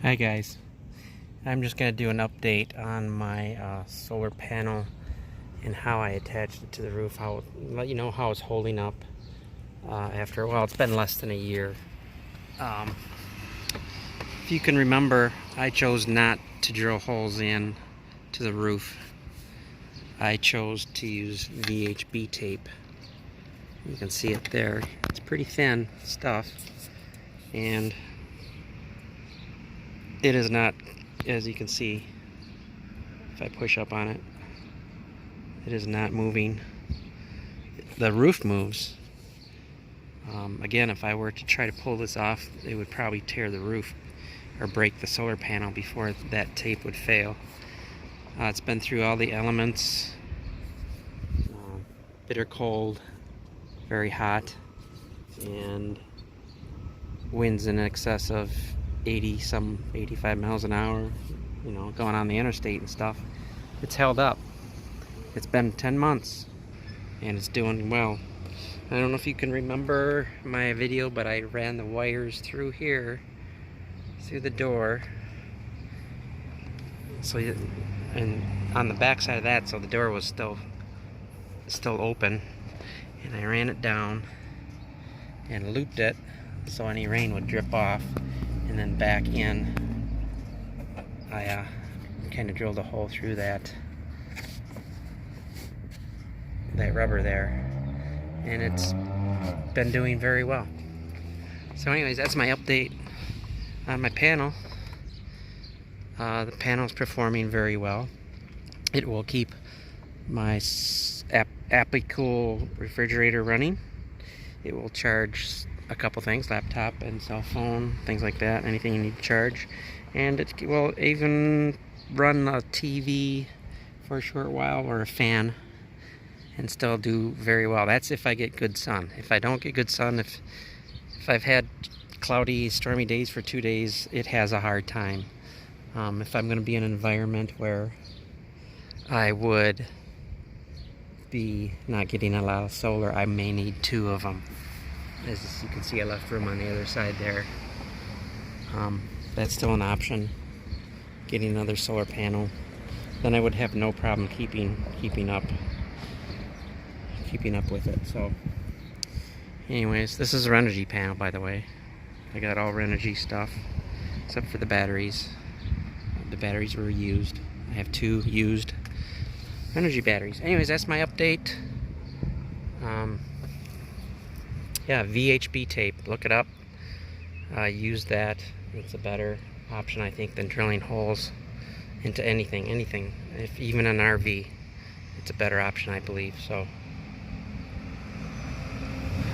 Hi guys, I'm just going to do an update on my solar panel and how I attached it to the roof, how let you know how it's holding up after, well, it's been less than a year. Um, if you can remember, I chose not to drill holes in to the roof. I chose to use VHB tape. You can see it there. It's pretty thin stuff, and it is not, as you can see, if I push up on it, it is not moving. The roof moves. Again, if I were to try to pull this off, it would probably tear the roof or break the solar panel before that tape would fail. It's been through all the elements. Bitter cold, very hot, and winds in excess of 85 miles an hour, you know, going on the interstate and stuff. It's held up. It's been 10 months and it's doing well. I don't know if you can remember my video, but I ran the wires through here, through the door. So, and on the back side of that, so the door was still open, and I ran it down and looped it so any rain would drip off, and then back in. I kind of drilled a hole through that rubber there, and it's been doing very well. So anyways, that's my update on my panel. The panel is performing very well. It will keep my Apicool refrigerator running. It will charge a couple things, laptop and cell phone, things like that, anything you need to charge. And it will even run a TV for a short while, or a fan, and still do very well. That's if I get good sun. If I don't get good sun, if I've had cloudy, stormy days for 2 days, it has a hard time. If I'm going to be in an environment where I would be not getting a lot of solar, I may need 2 of them. As you can see, I left room on the other side there. That's still an option, getting another solar panel. Then I would have no problem keeping up with it. So anyways, this is a Renogy panel, by the way. I got all Renogy stuff except for the batteries. The batteries were used. I have 2 used Renogy batteries. Anyways, that's my update. Yeah, VHB tape, look it up. Use that. It's a better option, I think, than drilling holes into anything. If even an RV, it's a better option, I believe. So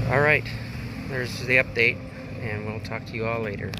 all right, there's the update, and we'll talk to you all later.